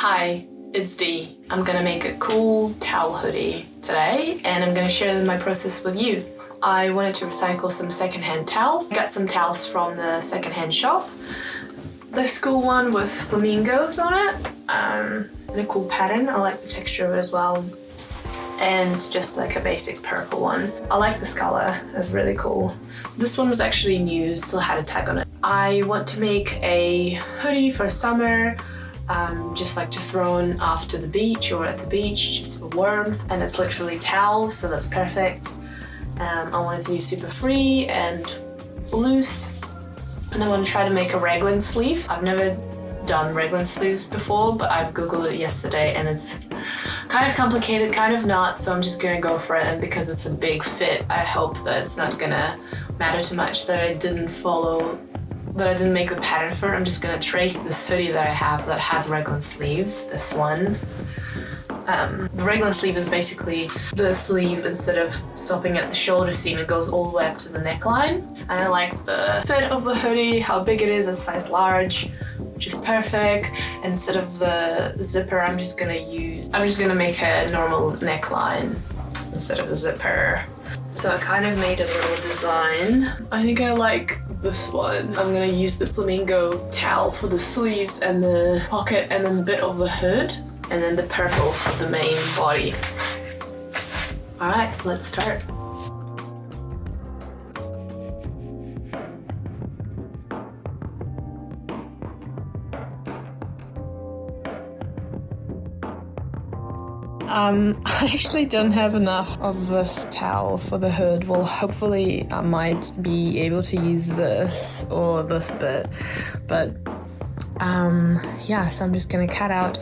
Hi, it's Dee. I'm gonna make a cool towel hoodie today and I'm gonna share my process with you. I wanted to recycle some secondhand towels. I got some towels from the secondhand shop. The school one with flamingos on it, and a cool pattern. I like the texture of it as well. And just like a basic purple one. I like this color, it's really cool. This one was actually new, still had a tag on it. I want to make a hoodie for summer, just like to throw on after the beach or at the beach, just for warmth. And it's literally towel, so that's perfect. I want it to be super free and loose. And I want to try to make a raglan sleeve. I've never done raglan sleeves before, but I've googled it yesterday and it's kind of complicated, kind of not, so I'm just gonna go for it. And because it's a big fit, I hope that it's not gonna matter too much that I didn't make the pattern for it. I'm just gonna trace this hoodie that I have that has raglan sleeves, this one. The raglan sleeve is basically the sleeve, instead of stopping at the shoulder seam, it goes all the way up to the neckline. And I like the fit of the hoodie, how big it is, it's size large, which is perfect. And instead of the zipper, I'm just gonna make a normal neckline instead of the zipper. So I kind of made a little design. I think I like this one. I'm gonna use the flamingo towel for the sleeves and the pocket and then a bit of the hood, and then the purple for the main body. All right, let's start. I actually don't have enough of this towel for the hood. Well, hopefully I might be able to use this or this bit, but yeah, so I'm just gonna cut out,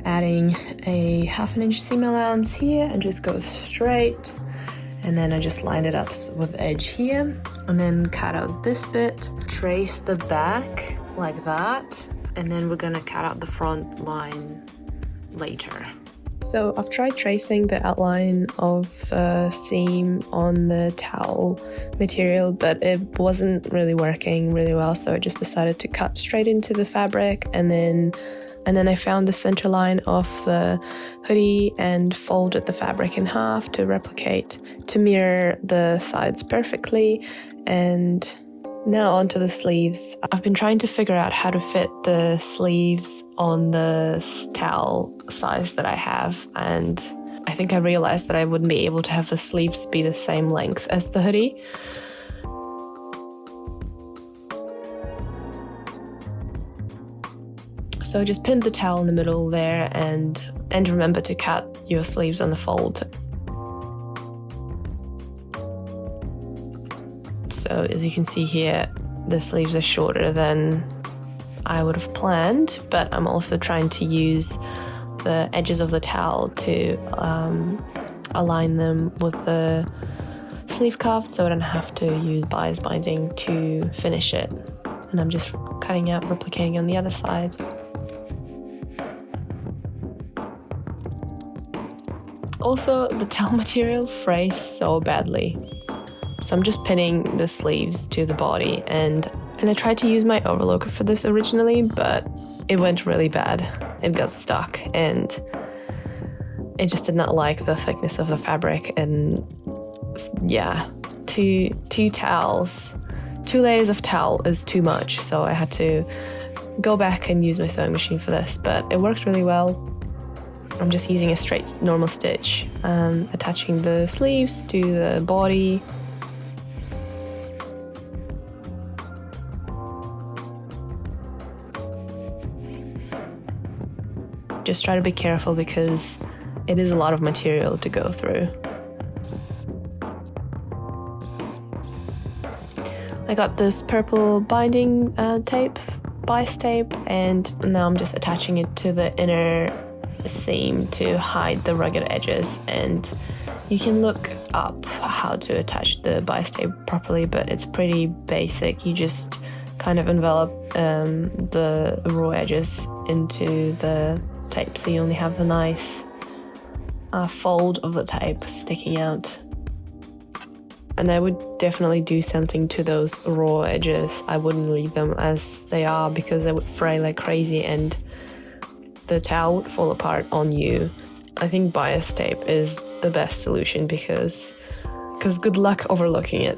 adding a 1/2 inch seam allowance here and just go straight, and then I just lined it up with edge here and then cut out this bit, trace the back like that, and then we're gonna cut out the front line later. So I've tried tracing the outline of the seam on the towel material, but it wasn't really working really well, so I just decided to cut straight into the fabric, and then I found the center line of the hoodie and folded the fabric in half to mirror the sides perfectly. And now onto the sleeves. I've been trying to figure out how to fit the sleeves on the towel size that I have, and I think I realized that I wouldn't be able to have the sleeves be the same length as the hoodie. So just pin the towel in the middle there, and remember to cut your sleeves on the fold. So as you can see here, the sleeves are shorter than I would have planned, but I'm also trying to use the edges of the towel to align them with the sleeve cuff, so I don't have to use bias binding to finish it. And I'm just cutting out, replicating on the other side. Also, the towel material frays so badly. So I'm just pinning the sleeves to the body, and I tried to use my overlocker for this originally, but it went really bad. It got stuck and it just did not like the thickness of the fabric, and yeah, two layers of towel is too much, so I had to go back and use my sewing machine for this, but it worked really well. I'm just using a straight normal stitch, attaching the sleeves to the body. Just try to be careful because it is a lot of material to go through. I got this purple binding tape, bias tape, and now I'm just attaching it to the inner seam to hide the rugged edges. And you can look up how to attach the bias tape properly, but it's pretty basic. You just kind of envelop the raw edges into the tape, so you only have the nice fold of the tape sticking out. And I would definitely do something to those raw edges. I wouldn't leave them as they are because they would fray like crazy, and the towel would fall apart on you, I think bias tape is the best solution because good luck overlooking it.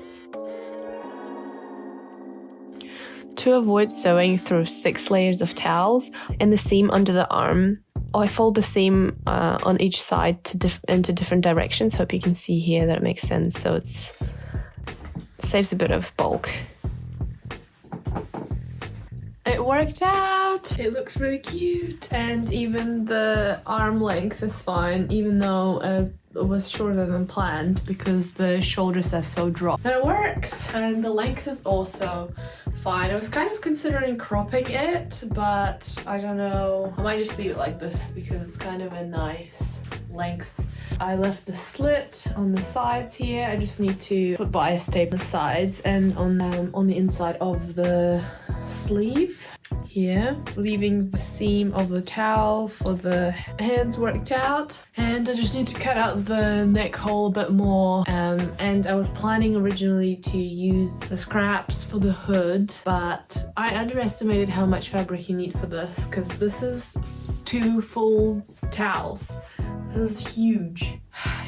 To avoid sewing through 6 layers of towels and the seam under the arm, I fold the seam on each side into different directions. Hope you can see here that it makes sense. So it saves a bit of bulk. It worked out! It looks really cute. And even the arm length is fine, even though it was shorter than planned because the shoulders are so dropped. And it works! And the length is also fine. I was kind of considering cropping it, but I don't know. I might just leave it like this because it's kind of a nice length. I left the slit on the sides here. I just need to put bias tape on the sides and on the inside of the sleeve here, leaving the seam of the towel for the hands worked out. And I just need to cut out the neck hole a bit more. And I was planning originally to use the scraps for the hood, but I underestimated how much fabric you need for this because this is 2 full towels. This is huge.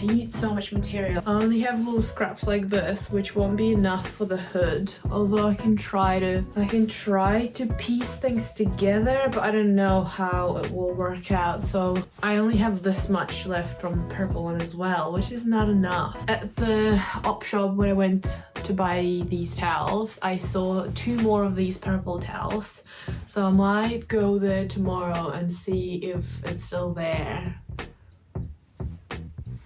You need so much material. I only have little scraps like this, which won't be enough for the hood. Although I can try to piece things together, but I don't know how it will work out. So I only have this much left from the purple one as well, which is not enough. At the op shop where I went to buy these towels, I saw 2 more of these purple towels. So I might go there tomorrow and see if it's still there.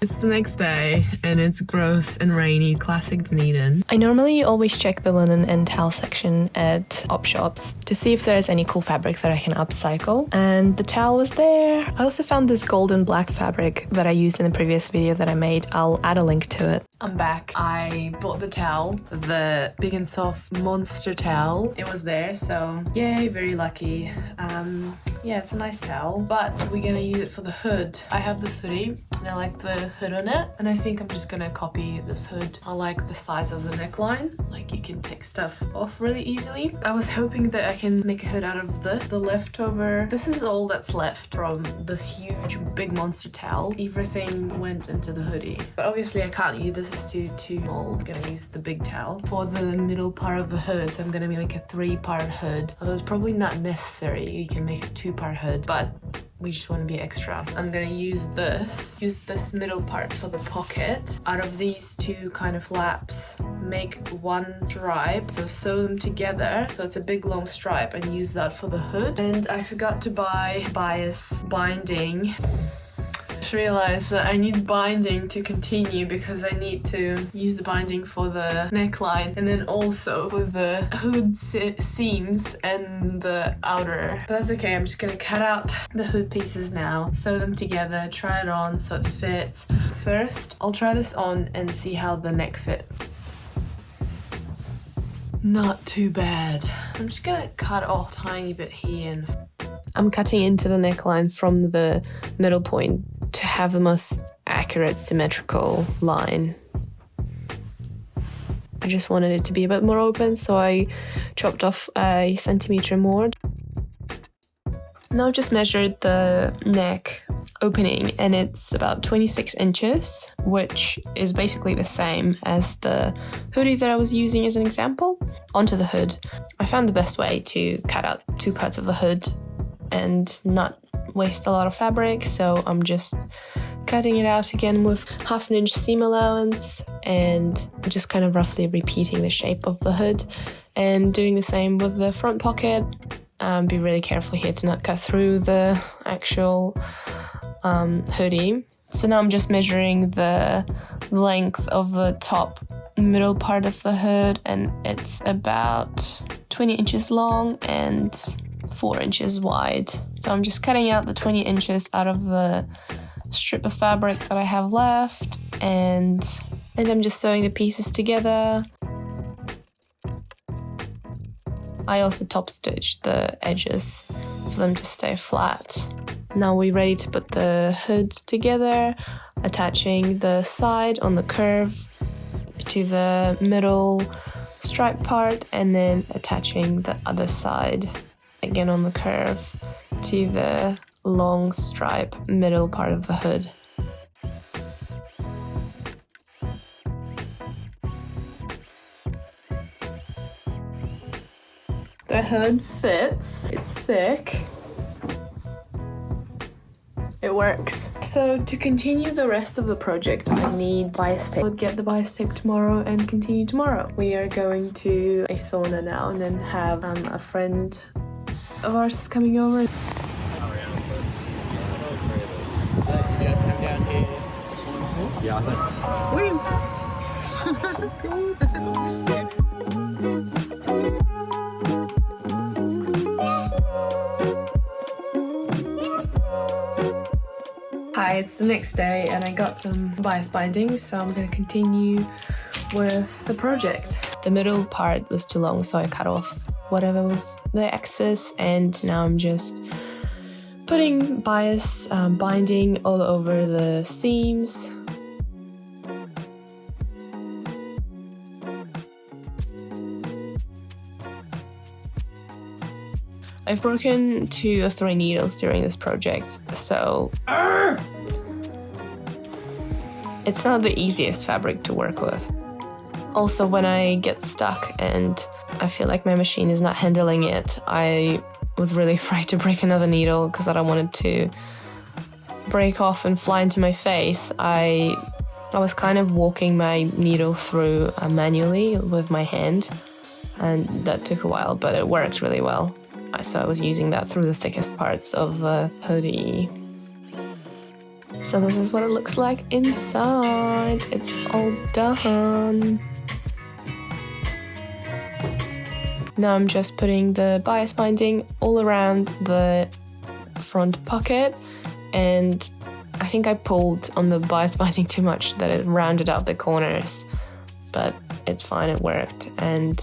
It's the next day and it's gross and rainy, classic Dunedin. I normally always check the linen and towel section at op shops to see if there's any cool fabric that I can upcycle, and the towel was there. I also found this gold and black fabric that I used in the previous video that I made. I'll add a link to it. I'm back. I bought the towel, the big and soft monster towel. It was there, so yay, very lucky. Yeah, it's a nice towel, but we're gonna use it for the hood. I have this hoodie and I like the hood on it, and I think I'm just gonna copy this hood. I like the size of the neckline, like you can take stuff off really easily. I was hoping that I can make a hood out of the leftover. This is all that's left from this huge big monster towel. Everything went into the hoodie, but obviously I can't use this. Is too small. I'm gonna use the big towel for the middle part of the hood, so I'm gonna make a 3-part hood. Although it's probably not necessary, you can make a 2-part hood, but we just want to be extra. I'm gonna use this middle part for the pocket. Out of these 2 kind of flaps, make 1 stripe, so sew them together so it's a big long stripe, and use that for the hood. And I forgot to buy bias binding. Realize that I need binding to continue because I need to use the binding for the neckline and then also for the hood seams and the outer. But that's okay, I'm just gonna cut out the hood pieces now, sew them together, try it on so it fits. First, I'll try this on and see how the neck fits. Not too bad. I'm just gonna cut off a tiny bit here. And I'm cutting into the neckline from the middle point to have the most accurate symmetrical line. I just wanted it to be a bit more open, so I chopped off a centimeter more. Now I've just measured the neck opening and it's about 26 inches, which is basically the same as the hoodie that I was using as an example. Onto the hood. I found the best way to cut out 2 parts of the hood and not waste a lot of fabric, so I'm just cutting it out again with 1/2 inch seam allowance and just kind of roughly repeating the shape of the hood, and doing the same with the front pocket. Be really careful here to not cut through the actual hoodie. So now I'm just measuring the length of the top middle part of the hood, and it's about 20 inches long and 4 inches wide. So I'm just cutting out the 20 inches out of the strip of fabric that I have left, and I'm just sewing the pieces together. I also top stitched the edges for them to stay flat. Now we're ready to put the hood together, attaching the side on the curve to the middle stripe part, and then attaching the other side again on the curve to the long stripe middle part of the hood. The hood fits, it's sick. It works. So to continue the rest of the project, I need bias tape. I'll get the bias tape tomorrow and continue tomorrow. We are going to a sauna now and then have a friend of ours coming over. So you guys come down here before? Yeah, I think. Woo! So cool. Hi, it's the next day and I got some bias binding, so I'm going to continue with the project. The middle part was too long, so I cut off whatever was the excess, and now I'm just putting bias binding all over the seams. I've broken 2 or 3 needles during this project, so it's not the easiest fabric to work with. Also, when I get stuck and I feel like my machine is not handling it, I was really afraid to break another needle because I don't want it to break off and fly into my face. I was kind of walking my needle through manually with my hand, and that took a while, but it worked really well. So I was using that through the thickest parts of the hoodie. So this is what it looks like inside. It's all done. Now I'm just putting the bias binding all around the front pocket, and I think I pulled on the bias binding too much that it rounded out the corners, but it's fine, it worked. And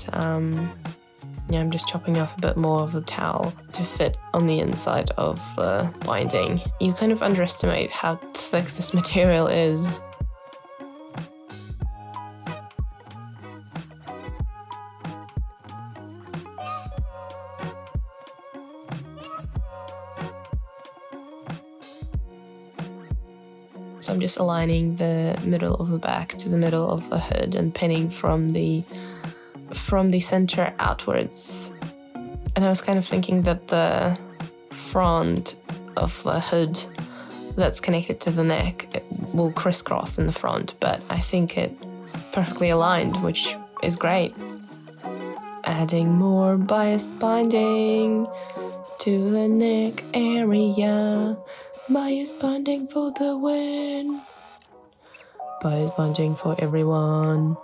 yeah, I'm just chopping off a bit more of the towel to fit on the inside of the binding. You kind of underestimate how thick this material is. So I'm just aligning the middle of the back to the middle of the hood and pinning from the center outwards. And I was kind of thinking that the front of the hood that's connected to the neck, it will crisscross in the front, but I think it perfectly aligned, which is great. Adding more bias binding to the neck area. Bias binding for the win. Bias binding for everyone.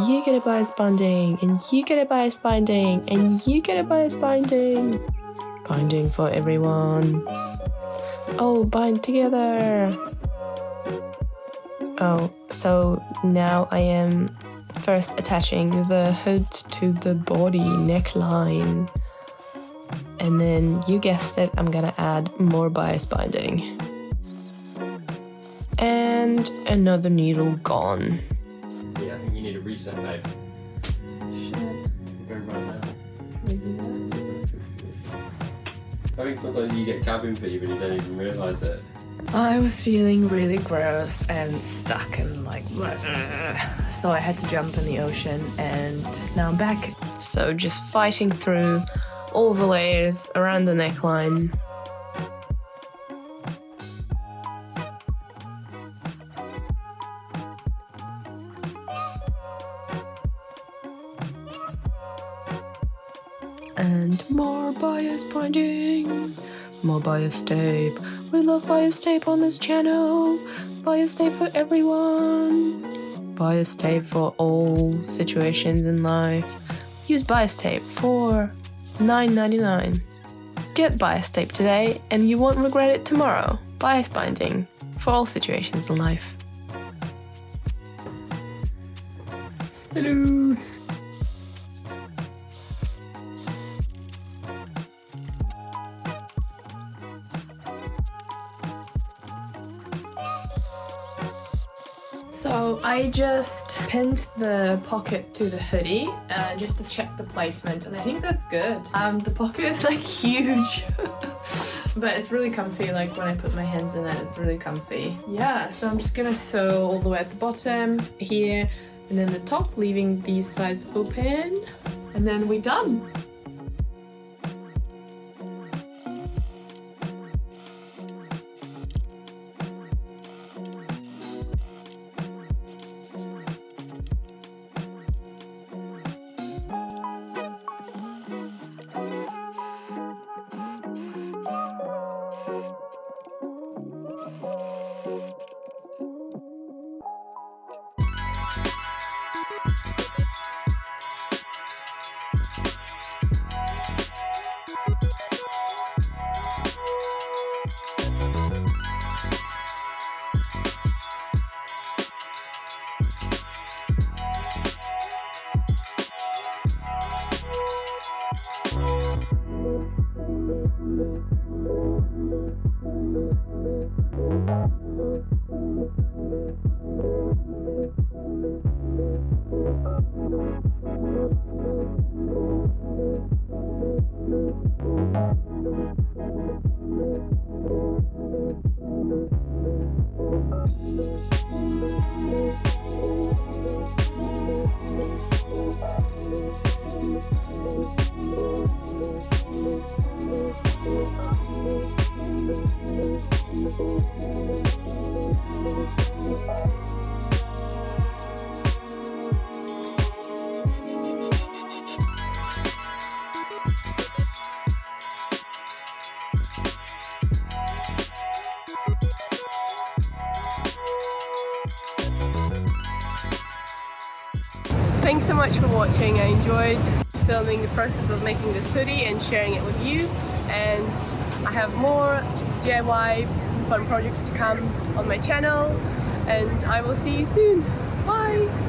You get a bias binding, and you get a bias binding, and you get a bias binding. Binding for everyone. Oh, bind together. Oh, so now I am first attaching the hood to the body neckline. And then, you guessed it, I'm gonna add more bias binding. And another needle gone. Yeah, I think you need a reset, babe. Shit. Go right now. Can we do that? I think sometimes you get cabin fever and you don't even realise it. I was feeling really gross and stuck and like, so I had to jump in the ocean, and now I'm back. So just fighting through all the layers around the neckline. And more bias binding, more bias tape. We love bias tape on this channel. Bias tape for everyone. Bias tape for all situations in life. Use bias tape for $9.99. Get bias tape today and you won't regret it tomorrow. Bias binding for all situations in life. Hello. So I just pinned the pocket to the hoodie just to check the placement, and I think that's good. The pocket is like huge. But it's really comfy, like when I put my hands in it, it's really comfy. Yeah, so I'm just gonna sew all the way at the bottom here and then the top, leaving these sides open, and then we're done. Thanks so much for watching. I enjoyed filming the process of making this hoodie and sharing it with you, and I have more DIY fun projects to come on my channel, and I will see you soon. Bye!